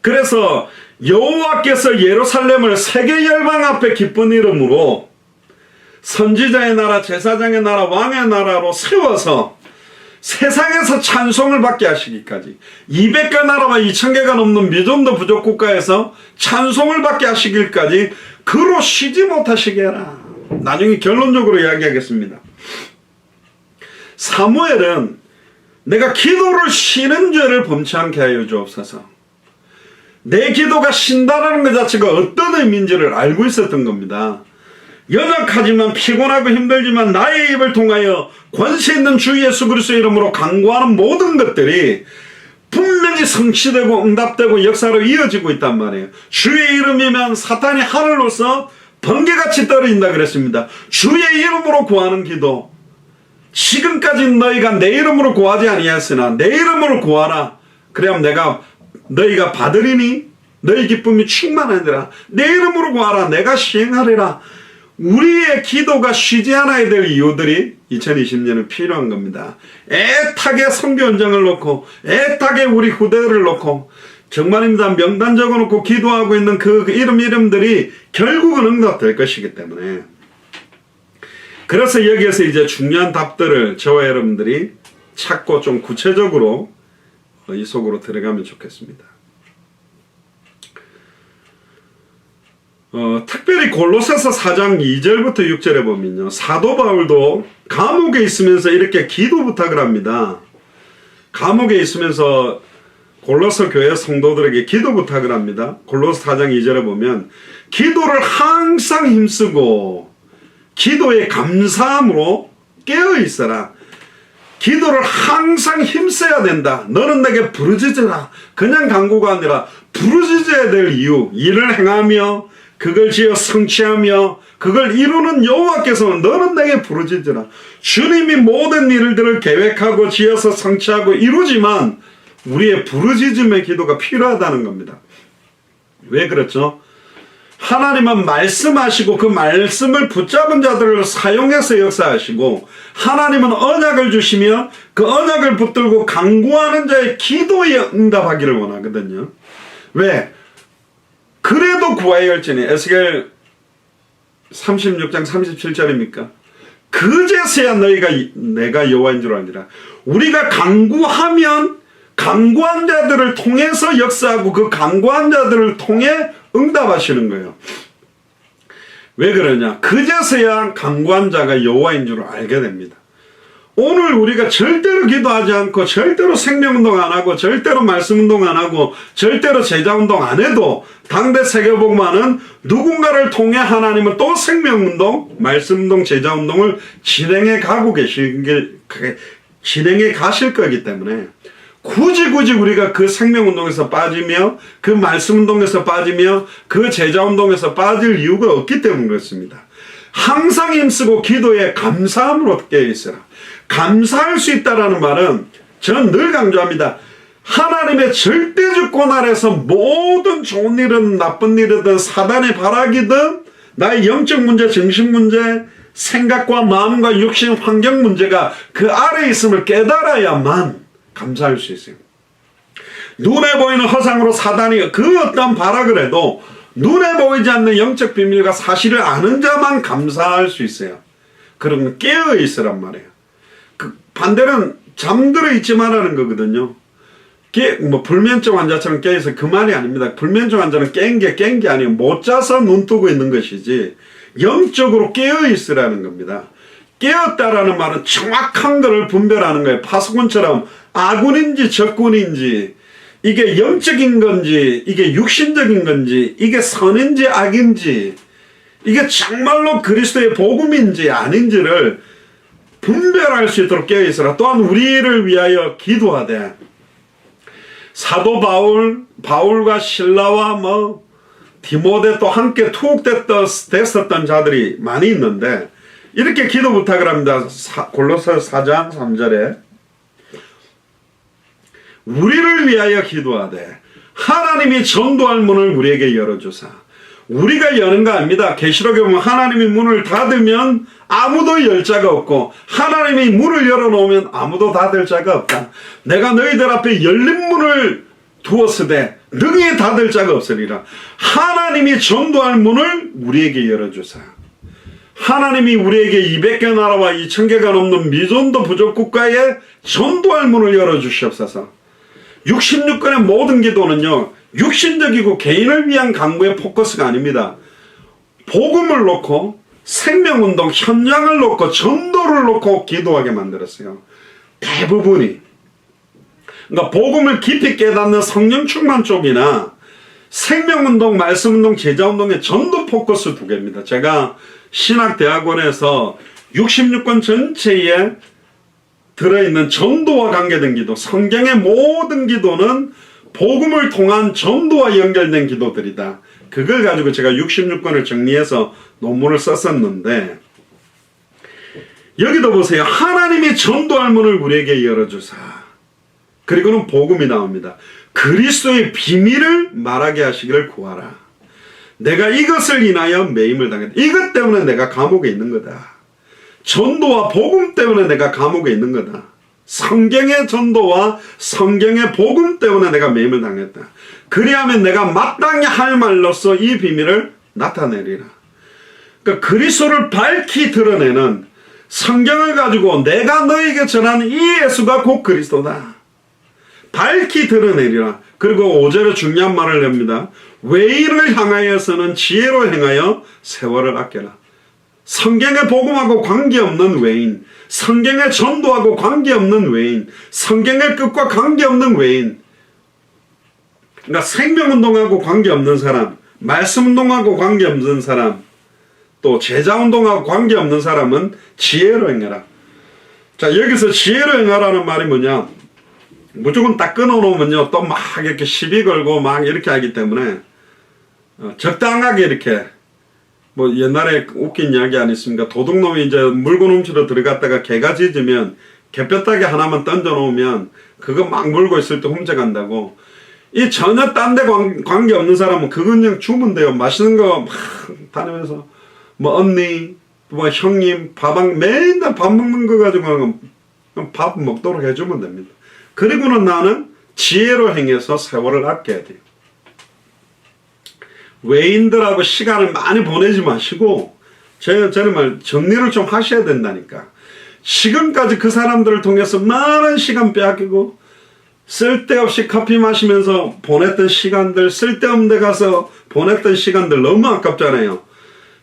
그래서 여호와께서 예루살렘을 세계 열방 앞에 기쁜 이름으로 선지자의 나라, 제사장의 나라, 왕의 나라로 세워서 세상에서 찬송을 받게 하시기까지 200개 나라와 2000개가 넘는 미전도 부족 국가에서 찬송을 받게 하시기까지 그로 쉬지 못하시게 해라. 나중에 결론적으로 이야기하겠습니다. 사무엘은 내가 기도를 쉬는 죄를 범치 않게 하여 주옵소서. 내 기도가 쉰다라는 것 자체가 어떤 의미인지를 알고 있었던 겁니다. 연약하지만 피곤하고 힘들지만 나의 입을 통하여 권세 있는 주 예수 그리스도의 이름으로 간구하는 모든 것들이 분명히 성취되고 응답되고 역사로 이어지고 있단 말이에요. 주의 이름이면 사탄이 하늘로서 번개같이 떨어진다 그랬습니다. 주의 이름으로 구하는 기도. 지금까지 너희가 내 이름으로 구하지 아니하였으나 내 이름으로 구하라. 그래야 너희가 받으리니 너희 기쁨이 충만하니라. 내 이름으로 구하라. 내가 시행하리라. 우리의 기도가 쉬지 않아야 될 이유들이 2020년은 필요한 겁니다. 애타게 선교 현장을 놓고 애타게 우리 후대를 놓고 정말입니다. 명단 적어놓고 기도하고 있는 그 이름들이 결국은 응답될 것이기 때문에 그래서 여기에서 이제 중요한 답들을 저와 여러분들이 찾고 좀 구체적으로 이 속으로 들어가면 좋겠습니다. 특별히 골로새서 4장 2절부터 6절에 보면요. 사도 바울도 감옥에 있으면서 이렇게 기도 부탁을 합니다. 감옥에 있으면서 골로새 교회 성도들에게 기도 부탁을 합니다. 골로새 4장 2절에 보면 기도를 항상 힘쓰고 기도에 감사함으로 깨어 있어라. 기도를 항상 힘써야 된다. 너는 내게 부르짖으라. 그냥 간구가 아니라 부르짖어야 될 이유, 일을 행하며 그걸 지어 성취하며 그걸 이루는 여호와께서는 너는 내게 부르짖으라. 주님이 모든 일들을 계획하고 지어서 성취하고 이루지만 우리의 부르짖음의 기도가 필요하다는 겁니다. 왜 그렇죠? 하나님은 말씀하시고 그 말씀을 붙잡은 자들을 사용해서 역사하시고, 하나님은 언약을 주시며 그 언약을 붙들고 간구하는 자의 기도에 응답하기를 원하거든요. 왜? 그래도 구하여올지니, 에스겔 36장 37절입니까? 그제서야 너희가 내가 여호와인 줄 알리라. 우리가 간구하면 간구한 자들을 통해서 역사하고 그 간구한 자들을 통해 응답하시는 거예요. 왜 그러냐? 그제서야 간구한 자가 여호와인 줄 알게 됩니다. 오늘 우리가 절대로 기도하지 않고, 절대로 생명운동 안 하고, 절대로 말씀운동 안 하고, 절대로 제자운동 안 해도 당대 세계복음화는 누군가를 통해 하나님은 또 생명운동, 말씀운동, 제자운동을 진행해 가실 거기 때문에 굳이 우리가 그 생명운동에서 빠지며 그 말씀운동에서 빠지며 그 제자운동에서 빠질 이유가 없기 때문에 그렇습니다. 항상 힘쓰고 기도에 감사함으로 깨어있으라. 감사할 수 있다라는 말은 저는 늘 강조합니다. 하나님의 절대적 권한에서 모든 좋은 일은 나쁜 일이든 사단의 발악이든 나의 영적 문제, 정신 문제, 생각과 마음과 육신 환경 문제가 그 아래에 있음을 깨달아야만 감사할 수 있어요. 눈에 보이는 허상으로 사단이 그 어떤 발악을 해도 눈에 보이지 않는 영적 비밀과 사실을 아는 자만 감사할 수 있어요. 그러면 깨어 있으란 말이에요. 그 반대는 잠들어 있지 말라는 거거든요. 불면증 환자처럼 깨어서 그 말이 아닙니다. 불면증 환자는 깬 게 아니에요. 못 자서 눈 뜨고 있는 것이지 영적으로 깨어 있으라는 겁니다. 깨었다라는 말은 정확한 것을 분별하는 거예요. 파수꾼처럼 아군인지 적군인지, 이게 영적인 건지 이게 육신적인 건지, 이게 선인지 악인지, 이게 정말로 그리스도의 복음인지 아닌지를 분별할 수 있도록 깨어있으라. 또한 우리를 위하여 기도하되, 사도 바울과 실라와 디모데 또 함께 투옥됐었던 자들이 많이 있는데 이렇게 기도 부탁을 합니다. 골로새 4장 3절에 우리를 위하여 기도하되 하나님이 전도할 문을 우리에게 열어주사. 우리가 여는 거 아닙니다. 계시록에 보면 하나님이 문을 닫으면 아무도 열 자가 없고, 하나님이 문을 열어놓으면 아무도 닫을 자가 없다. 내가 너희들 앞에 열린 문을 두었으되 능히 닫을 자가 없으리라. 하나님이 전도할 문을 우리에게 열어주사. 하나님이 우리에게 200개 나라와 2000개가 넘는 미전도 부족 국가에 전도할 문을 열어주시옵소서. 66권의 모든 기도는요, 육신적이고 개인을 위한 강구의 포커스가 아닙니다. 복음을 놓고 생명운동 현장을 놓고 전도를 놓고 기도하게 만들었어요. 대부분이. 그러니까 복음을 깊이 깨닫는 성령 충만 쪽이나 생명운동, 말씀운동, 제자운동의 전도 포커스 두 개입니다. 제가 신학대학원에서 66권 전체에 들어있는 전도와 관계된 기도, 성경의 모든 기도는 복음을 통한 전도와 연결된 기도들이다. 그걸 가지고 제가 66권을 정리해서 논문을 썼었는데, 여기도 보세요. 하나님이 전도할 문을 우리에게 열어주사. 그리고는 복음이 나옵니다. 그리스도의 비밀을 말하게 하시기를 구하라. 내가 이것을 인하여 매임을 당했다. 이것 때문에 내가 감옥에 있는 거다. 전도와 복음 때문에 내가 감옥에 있는 거다. 성경의 전도와 성경의 복음 때문에 내가 매임을 당했다. 그리하면 내가 마땅히 할 말로써 이 비밀을 나타내리라. 그러니까 그리스도를 밝히 드러내는 성경을 가지고 내가 너에게 전하는 이 예수가 곧 그리스도다. 밝히 드러내리라. 그리고 5절에 중요한 말을 합니다. 외인을 향하여서는 지혜로 행하여 세월을 아껴라. 성경의 복음하고 관계없는 외인, 성경의 전도하고 관계없는 외인, 성경의 끝과 관계없는 외인, 그러니까 생명운동하고 관계없는 사람, 말씀운동하고 관계없는 사람, 또 제자운동하고 관계없는 사람은 지혜로 행해라. 자, 여기서 지혜로 행하라는 말이 뭐냐? 무조건 딱 끊어놓으면요, 또 막 이렇게 시비 걸고 막 이렇게 하기 때문에 적당하게 이렇게, 옛날에 웃긴 이야기 아니었습니까? 도둑놈이 이제 물건 훔치러 들어갔다가 개가 짖으면 개뼈다귀 하나만 던져놓으면 그거 막 물고 있을 때 훔쳐간다고. 이 전혀 딴 데 관계 없는 사람은 그건 그냥 주면 돼요. 맛있는 거 막 다니면서 뭐 언니 뭐 형님 맨날 밥 먹는 거 가지고 밥 먹도록 해주면 됩니다. 그리고는 나는 지혜로 행해서 세월을 아껴야 돼요. 외인들하고 시간을 많이 보내지 마시고 저는 정리를 좀 하셔야 된다니까. 지금까지 그 사람들을 통해서 많은 시간 빼앗기고 쓸데없이 커피 마시면서 보냈던 시간들, 쓸데없는 데 가서 보냈던 시간들 너무 아깝잖아요.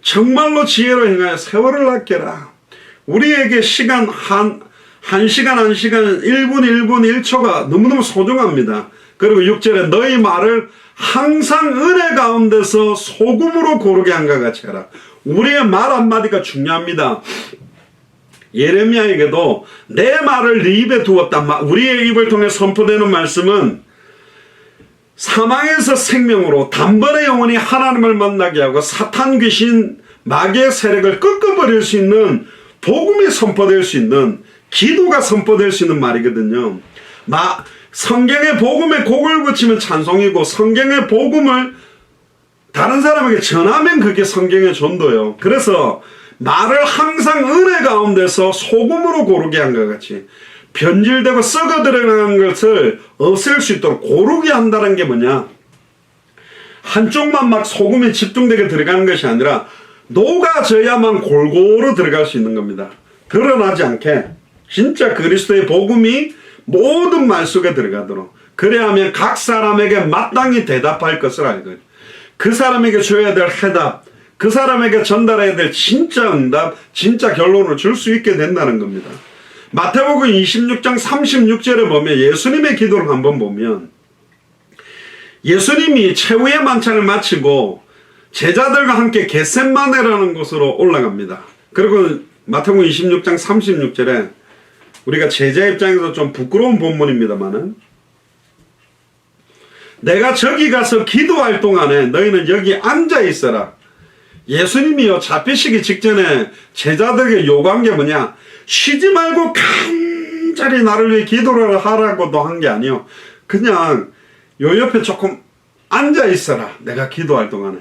정말로 지혜로 행하여 세월을 아껴라. 우리에게 시간 한 시간 1분 1초가 너무너무 소중합니다. 그리고 6절에 너희 말을 항상 은혜 가운데서 소금으로 고르게 한가 같이 해라. 우리의 말 한마디가 중요합니다. 예레미야에게도 내 말을 네 입에 두었다. 우리의 입을 통해 선포되는 말씀은 사망에서 생명으로 단번에 영원히 하나님을 만나게 하고 사탄 귀신 마귀의 세력을 꺾어버릴 수 있는 복음이 선포될 수 있는 기도가 선포될 수 있는 말이거든요. 성경의 복음에 곡을 붙이면 찬송이고 성경의 복음을 다른 사람에게 전하면 그게 성경의 전도예요. 그래서 말을 항상 은혜 가운데서 소금으로 고르게 한 것 같이 변질되고 썩어 들어가는 것을 없앨 수 있도록 고르게 한다는 게 뭐냐? 한쪽만 막 소금이 집중되게 들어가는 것이 아니라 녹아져야만 골고루 들어갈 수 있는 겁니다. 드러나지 않게 진짜 그리스도의 복음이 모든 말 속에 들어가도록. 그래야 하면 각 사람에게 마땅히 대답할 것을 알거든요. 그 사람에게 줘야 될 해답, 그 사람에게 전달해야 될 진짜 응답, 진짜 결론을 줄 수 있게 된다는 겁니다. 마태복음 26장 36절에 보면 예수님의 기도를 한번 보면 예수님이 최후의 만찬을 마치고 제자들과 함께 겟셋마네라는 곳으로 올라갑니다. 그리고 마태복음 26장 36절에 우리가 제자 입장에서 좀 부끄러운 본문입니다만은 내가 저기 가서 기도할 동안에 너희는 여기 앉아 있어라. 예수님이요 잡히시기 직전에 제자들에게 요구한 게 뭐냐? 쉬지 말고 간절히 나를 위해 기도를 하라고도 한 게 아니요. 그냥 요 옆에 조금 앉아 있어라. 내가 기도할 동안에.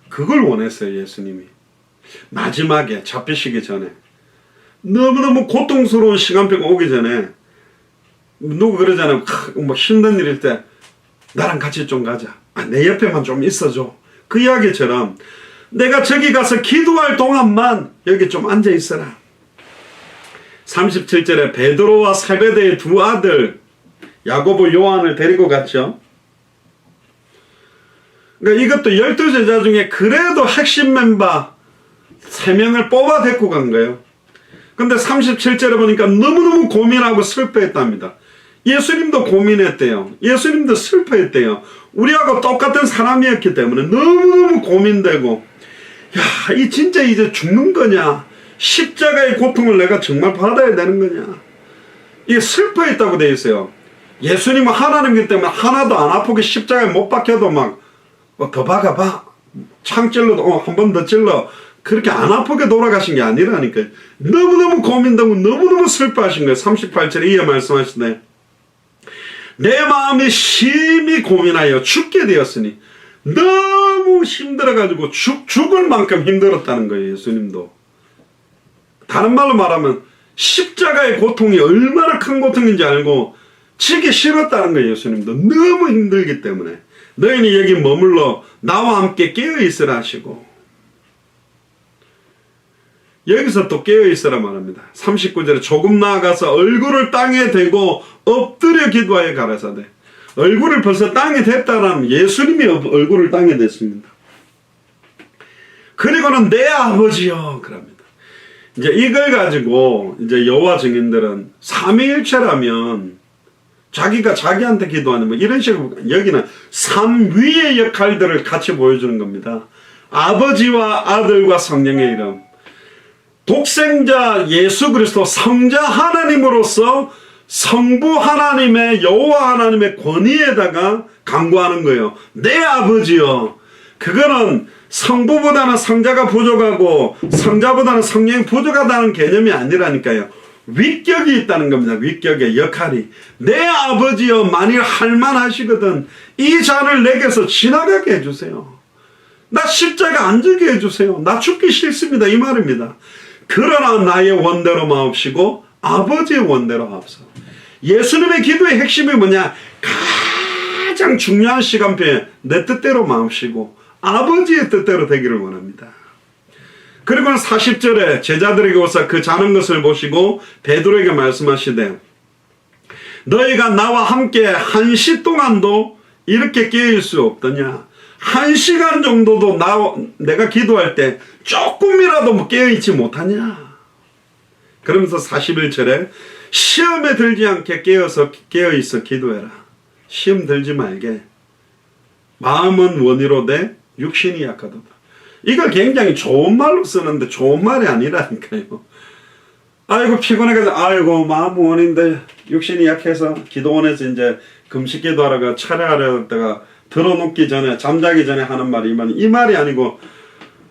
그걸 원했어요 예수님이. 마지막에 잡히시기 전에 너무너무 고통스러운 시간표가 오기 전에 누구 그러잖아요. 뭐 힘든 일일 때 나랑 같이 좀 가자. 내 옆에만 좀 있어줘. 그 이야기처럼 내가 저기 가서 기도할 동안만 여기 좀 앉아 있어라. 37절에 베드로와 세베대의 두 아들 야고보 요한을 데리고 갔죠. 그러니까 이것도 12제자 중에 그래도 핵심 멤버 3명을 뽑아 데리고 간 거예요. 근데 37절에 보니까 너무너무 고민하고 슬퍼했답니다. 예수님도 고민했대요. 예수님도 슬퍼했대요. 우리하고 똑같은 사람이었기 때문에 너무너무 고민되고 야, 이 진짜 이제 죽는 거냐? 십자가의 고통을 내가 정말 받아야 되는 거냐? 이게 슬퍼했다고 되어 있어요. 예수님은 하나님이기 때문에 하나도 안 아프게 십자가에 못 박혀도 막 더 박아봐. 창 찔러도 한 번 더 찔러. 그렇게 안 아프게 돌아가신 게 아니라니까요. 너무너무 고민되고 너무너무 슬퍼하신 거예요. 38절에 이에 말씀하시네. 내 마음이 심히 고민하여 죽게 되었으니 너무 힘들어가지고 죽을 만큼 힘들었다는 거예요. 예수님도. 다른 말로 말하면 십자가의 고통이 얼마나 큰 고통인지 알고 지기 싫었다는 거예요. 예수님도. 너무 힘들기 때문에. 너희는 여기 머물러 나와 함께 깨어있으라 하시고 여기서 또 깨어있으라 말합니다. 39절에 조금 나아가서 얼굴을 땅에 대고 엎드려 기도하여 가라사대. 얼굴을 벌써 땅에 댔다라면 예수님이 얼굴을 땅에 댔습니다. 그리고는 내 아버지여 그럽니다. 이제 이걸 가지고 이제 여호와 증인들은 삼위일체라면 자기가 자기한테 기도하는 뭐 이런 식으로 여기는 삼위의 역할들을 같이 보여주는 겁니다. 아버지와 아들과 성령의 이름. 독생자 예수 그리스도 성자 하나님으로서 성부 하나님의 여호와 하나님의 권위에다가 강구하는 거예요. 내 아버지여. 그거는 성부보다는 성자가 부족하고 성자보다는 성령이 부족하다는 개념이 아니라니까요. 위격이 있다는 겁니다. 위격의 역할이. 내 아버지여 만일 할만하시거든 이 잔을 내게서 지나가게 해주세요. 나 십자가 안 지게 해주세요. 나 죽기 싫습니다. 이 말입니다. 그러나 나의 원대로 마옵시고 아버지의 원대로 하옵소서. 예수님의 기도의 핵심이 뭐냐? 가장 중요한 시간표에 내 뜻대로 마옵시고 아버지의 뜻대로 되기를 원합니다. 그리고 40절에 제자들에게 오사 그 자는 것을 보시고 베드로에게 말씀하시되 너희가 나와 함께 1시 동안도 이렇게 깨일 수 없더냐? 1시간 정도도 내가 기도할 때 조금이라도 깨어있지 못하냐? 그러면서 41절에 시험에 들지 않게 깨어있어 기도해라. 시험 들지 말게. 마음은 원이로되 육신이 약하도다. 이걸 굉장히 좋은 말로 쓰는데 좋은 말이 아니라니까요. 아이고 피곤해가지고 아이고 마음 원인데 육신이 약해서 기도원에서 이제 금식 기도하다가 차례하려다가 들어눕기 전에 잠자기 전에 하는 말이 이 말이 아니고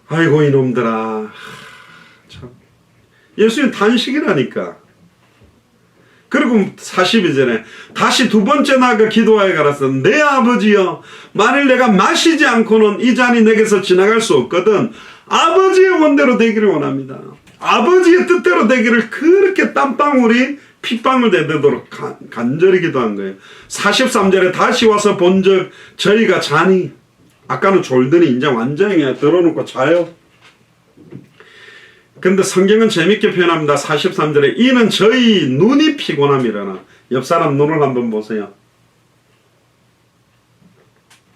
아이고 이놈들아 참 예수님 단식이라니까. 그리고 42절에 다시 두 번째 나가 기도하여 가라서 내 아버지여 만일 내가 마시지 않고는 이 잔이 내게서 지나갈 수 없거든 아버지의 원대로 되기를 원합니다. 아버지의 뜻대로 되기를 그렇게 땀방울이 핏방울 되도록 간절히 기도한 거예요. 43절에 다시 와서 본즉 저희가 자니 아까는 졸더니 이제 완전히 그냥 들어놓고 자요. 근데 성경은 재밌게 표현합니다. 43절에 이는 저희 눈이 피곤함이라나. 옆 사람 눈을 한번 보세요.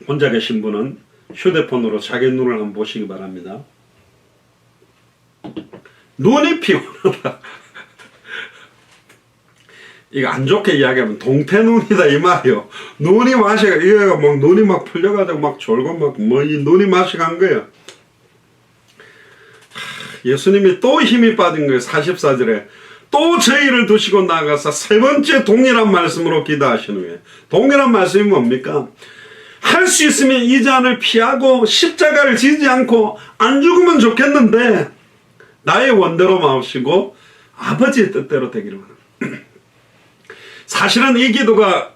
혼자 계신 분은 휴대폰으로 자기 눈을 한번 보시기 바랍니다. 눈이 피곤하다. 이거 안 좋게 이야기하면 동태눈이다 이 말이요. 눈이 마시가 이거 막 눈이 막 풀려가지고 막 졸고 막 뭐 이 눈이 마시간 거예요. 예수님이 또 힘이 빠진 거예요. 44절에 또 저희를 두시고 나가서 세 번째 동일한 말씀으로 기도하신 후에 동일한 말씀이 뭡니까? 할 수 있으면 이 잔을 피하고 십자가를 지지 않고 안 죽으면 좋겠는데 나의 원대로 마옵시고 아버지의 뜻대로 되기를 원합니다. 사실은 이 기도가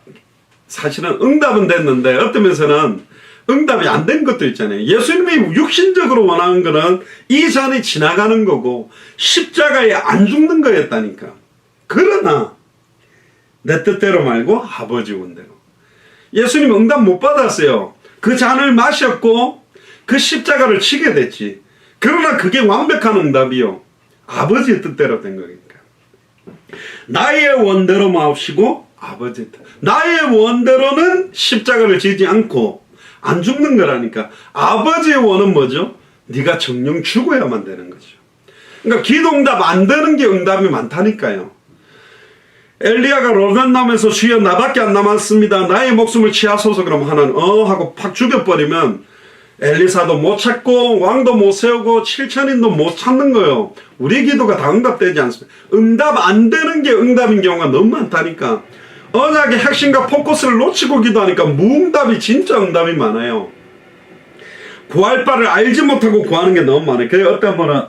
사실은 응답은 됐는데 어떤 면에서는 응답이 안 된 것도 있잖아요. 예수님이 육신적으로 원하는 거는 이 잔이 지나가는 거고 십자가에 안 죽는 거였다니까. 그러나 내 뜻대로 말고 아버지 원대로. 예수님 응답 못 받았어요. 그 잔을 마셨고 그 십자가를 치게 됐지. 그러나 그게 완벽한 응답이요. 아버지의 뜻대로 된 거니까. 나의 원대로 마옵시고 아버지의 뜻. 나의 원대로는 십자가를 지지 않고 안 죽는 거라니까. 아버지의 원은 뭐죠? 네가 정령 죽어야만 되는 거죠. 그러니까 기도응답 안 되는 게 응답이 많다니까요. 엘리야가 로단남에서 주여 나밖에 안 남았습니다. 나의 목숨을 취하소서. 그럼 하나는 하고 팍 죽여버리면 엘리사도 못 찾고 왕도 못 세우고 7천인도 못 찾는 거예요. 우리 기도가 다 응답되지 않습니다. 응답 안 되는 게 응답인 경우가 너무 많다니까. 언약의 핵심과 포커스를 놓치고 기도하니까 무응답이 진짜 응답이 많아요. 구할 바를 알지 못하고 구하는 게 너무 많아요. 그래서 어떤 분은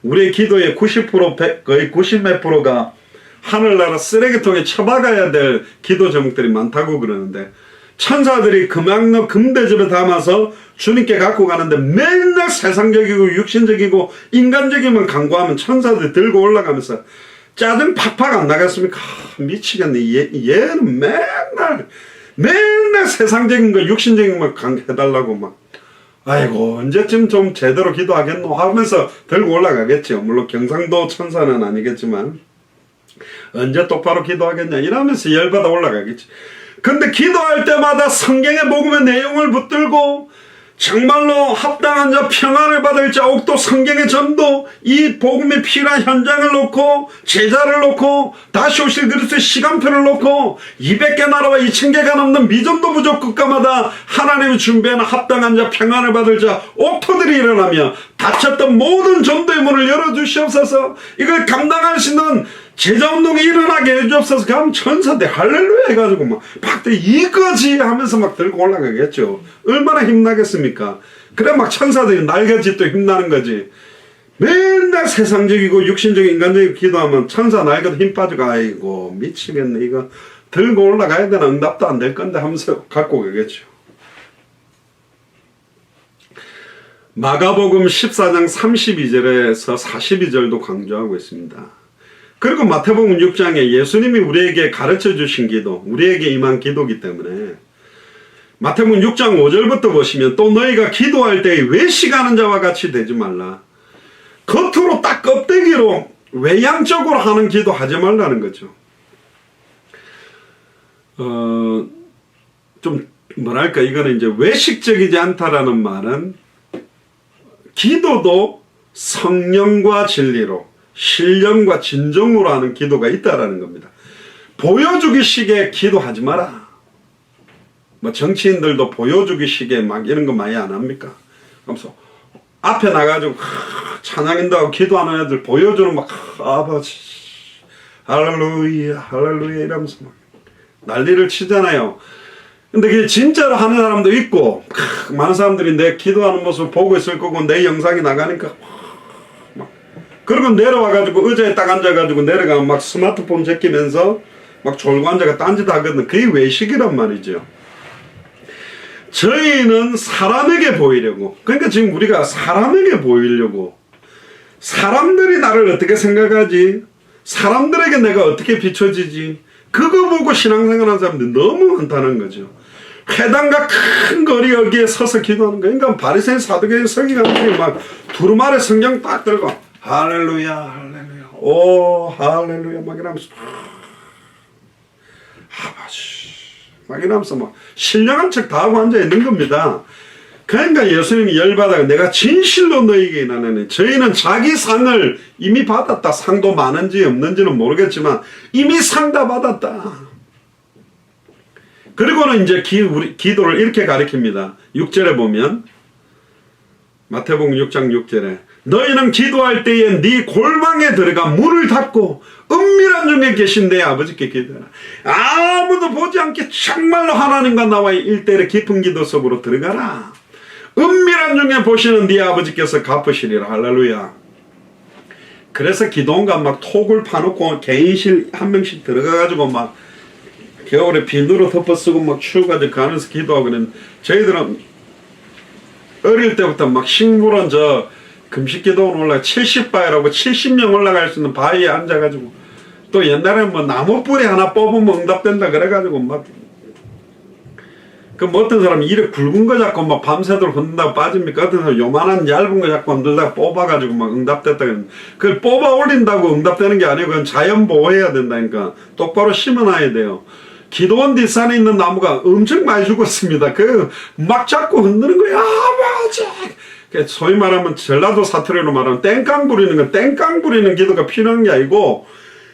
우리의 기도의 90% 거의 90몇 프로가 하늘나라 쓰레기통에 처박아야 될 기도 제목들이 많다고 그러는데 천사들이 금왕로 금대접에 담아서 주님께 갖고 가는데 맨날 세상적이고 육신적이고 인간적이면 간구하면 천사들이 들고 올라가면서 짜증 팍팍 안 나갔습니까? 미치겠네. 얘는 맨날 세상적인 거 육신적인 거 해달라고 막 아이고 언제쯤 좀 제대로 기도하겠노 하면서 들고 올라가겠죠. 물론 경상도 천사는 아니겠지만 언제 똑바로 기도하겠냐 이러면서 열받아 올라가겠지. 근데 기도할 때마다 성경의 복음의 내용을 붙들고 정말로 합당한 자 평안을 받을 자 옥도 성경의 전도 이 복음이 필요한 현장을 놓고 제자를 놓고 다시 오실 그리스도의 시간표를 놓고 200개 나라와 2000개가 넘는 미전도 부족 국가마다 하나님이 준비하는 합당한 자 평안을 받을 자 옥토들이 일어나며 닫혔던 모든 전도의 문을 열어주시옵소서. 이걸 감당할 수 있는 제자운동이 일어나게 해주옵소서. 그럼 천사들 할렐루야 해가지고 막 이거지 하면서 막 들고 올라가겠죠. 얼마나 힘나겠습니까? 그래 막 천사들이 날개짓도 힘나는 거지. 맨날 세상적이고 육신적인 인간적인 기도하면 천사 날개도 힘 빠지고 아이고 미치겠네 이거 들고 올라가야 되나 응답도 안 될 건데 하면서 갖고 가겠죠. 마가복음 14장 32절에서 42절도 강조하고 있습니다. 그리고 마태복음 6장에 예수님이 우리에게 가르쳐 주신 기도, 우리에게 임한 기도이기 때문에 마태복음 6장 5절부터 보시면 또 너희가 기도할 때에 외식하는 자와 같이 되지 말라. 겉으로 딱 껍데기로 외향적으로 하는 기도 하지 말라는 거죠. 좀 뭐랄까 이거는 이제 외식적이지 않다라는 말은 기도도 성령과 진리로 신령과 진정으로 하는 기도가 있다라는 겁니다. 보여주기식의 기도하지 마라. 뭐 정치인들도 보여주기식의 막 이런 거 많이 안 합니까? 그러면서 앞에 나가지고 찬양인다고 기도하는 애들 보여주는 막 아버지 할렐루야 할렐루야 이러면서 막 난리를 치잖아요. 근데 그게 진짜로 하는 사람도 있고 많은 사람들이 내 기도하는 모습을 보고 있을 거고 내 영상이 나가니까 막 그리고 내려와가지고 의자에 딱 앉아가지고 내려가면 막 스마트폰 제끼면서 막 졸고 앉아가 딴짓 하거든. 그게 외식이란 말이죠. 저희는 사람에게 보이려고, 그러니까 지금 우리가 사람에게 보이려고, 사람들이 나를 어떻게 생각하지, 사람들에게 내가 어떻게 비춰지지, 그거 보고 신앙생활하는 사람들이 너무 많다는 거죠. 회당과 큰 거리 여기에 서서 기도하는 거. 그러니까 바리새인 사두개인 서기관들이 막 두루마리 성경 딱 들고 할렐루야 할렐루야 오 할렐루야 막 이러면서 아버지 막 이러면서 막 신령한 척 다 하고 앉아 있는 겁니다. 그러니까 예수님이 열받아가 내가 진실로 너희에게 이르노니 저희는 자기 상을 이미 받았다. 상도 많은지 없는지는 모르겠지만 이미 상 다 받았다. 그리고는 이제 기도를 이렇게 가리킵니다. 6절에 보면 마태복음 6장 6절에 너희는 기도할 때에 네 골방에 들어가 문을 닫고 은밀한 중에 계신 내 아버지께 기도하라. 아무도 보지 않게 정말로 하나님과 나와 일대일의 깊은 기도 속으로 들어가라. 은밀한 중에 보시는 네 아버지께서 갚으시리라. 할렐루야. 그래서 기도원가 막 톡을 파놓고 개인실 한 명씩 들어가가지고 막 겨울에 비누로 덮어쓰고 막 추워가지고 가면서 기도하고 그랬는데 저희들은 어릴 때부터 막 식물원 저 금식기도원 올라가 70바위라고 70명 올라갈 수 있는 바위에 앉아가지고 또 옛날에 뭐 나무 뿌리 하나 뽑으면 응답된다 그래가지고 막 그 뭐 어떤 사람이 이렇게 굵은 거 잡고 막 밤새도록 흔든다고 빠집니까? 어떤 사람 요만한 얇은 거 잡고 흔들다가 뽑아가지고 막 응답됐다 그러는데 그걸 뽑아 올린다고 응답되는 게 아니고 그건 자연 보호해야 된다니까 똑바로 심어놔야 돼요. 기도원 뒷산에 있는 나무가 엄청 많이 죽었습니다. 그 막 잡고 흔드는 거야. 아버지. 소위 말하면 전라도 사투리로 말하면 땡깡 부리는 건 땡깡 부리는 기도가 필요한 게 아니고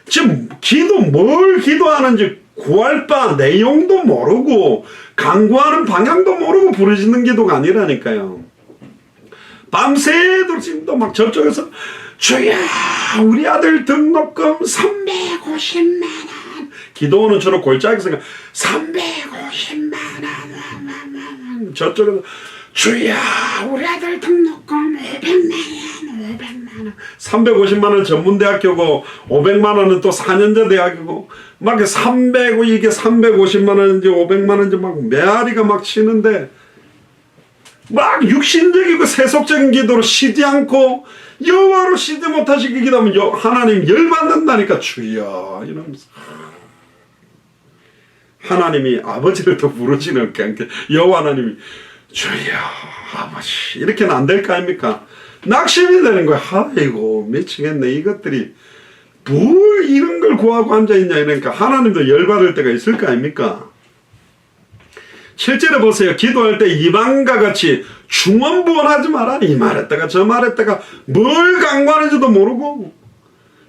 지금 기도 뭘 기도하는지 구할 바 내용도 모르고 강구하는 방향도 모르고 부르짖는 기도가 아니라니까요. 밤새도록 지금도 막 저쪽에서 주야 우리 아들 등록금 350만 원 기도원은 주로 골짜기에서 350만 원 저쪽에서 주야 우리 아들 등록금 500만 원 350만 원 전문대학교고 500만 원은 또 4년제 대학이고 막 이게 350만 원인지 500만 원인지 막 메아리가 막 치는데 막 육신적이고 세속적인 기도로 쉬지 않고 여호와로 쉬지 못하시게 기도하면 하나님 열받는다니까 주여 이러면서 하나님이 아버지를 더 부르시는 게 여호와 하나님이 주여 아버지 이렇게는 안 될 거 아닙니까? 낙심이 되는 거야. 아이고 미치겠네 이것들이 뭘 이런 걸 구하고 앉아있냐 이러니까 하나님도 열받을 때가 있을 거 아닙니까? 실제로 보세요. 기도할 때 이방과 같이 중언부언하지 마라. 이 말했다가 저 말했다가 뭘 강구하는지도 모르고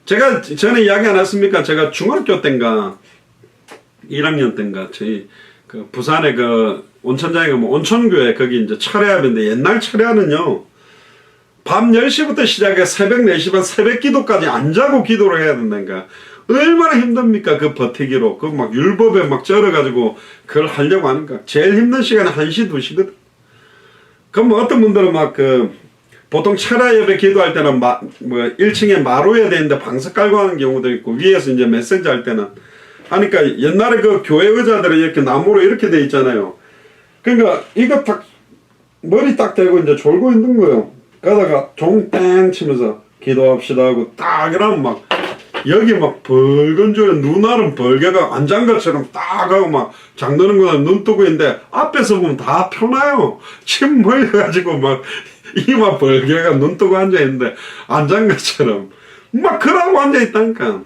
제가 전에 이야기 안 했습니까? 제가 중학교 때인가 1학년 때인가 저희 그 부산에 그 온천장에 가면 온천교회 거기 이제 철회합인데 옛날 철회하는요 밤 10시부터 시작해 새벽 4시 반 새벽 기도까지 안 자고 기도를 해야 된다니까. 얼마나 힘듭니까 그 버티기로. 그 막 율법에 막 쩔어가지고 그걸 하려고 하니까 제일 힘든 시간이 1시 2시거든. 그럼 뭐 어떤 분들은 막 그 보통 철야 예배 기도할 때는 뭐 1층에 마루에 되는데 방석 깔고 하는 경우도 있고 위에서 이제 메시지 할 때는 하니까 옛날에 그 교회 의자들은 이렇게 나무로 이렇게 돼 있잖아요. 그러니까 이거 딱 머리 딱 대고 이제 졸고 있는 거예요. 그러다가 종 땡 치면서 기도합시다 하고 딱 이러면 막 여기 막 붉은 줄에 눈알은 벌개가 안장갑처럼 딱 하고 막 장드는 거는 눈 뜨고 있는데 앞에서 보면 다 펴나요. 침 멀려가지고 막 이마 벌개가 눈 뜨고 앉아있는데 안장갑처럼 막 그러고 앉아있다니까.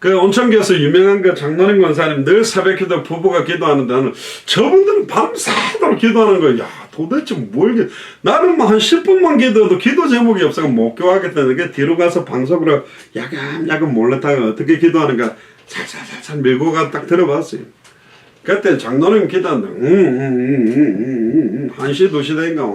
그 온천교에서 유명한 그 장로님 권사님 늘 새벽기도 부부가 기도하는데 나는 저분들은 밤새도록 기도하는 거야. 야 도대체 뭘 나는 뭐 한 10분만 기도해도 기도 제목이 없어서 못 교하겠다는 게 뒤로 가서 방석으로 야금야금 몰랐다가 어떻게 기도하는가 살살살살 밀고 가 딱 들어봤어요. 그때 장로님 기도한다. 1시 2시 된가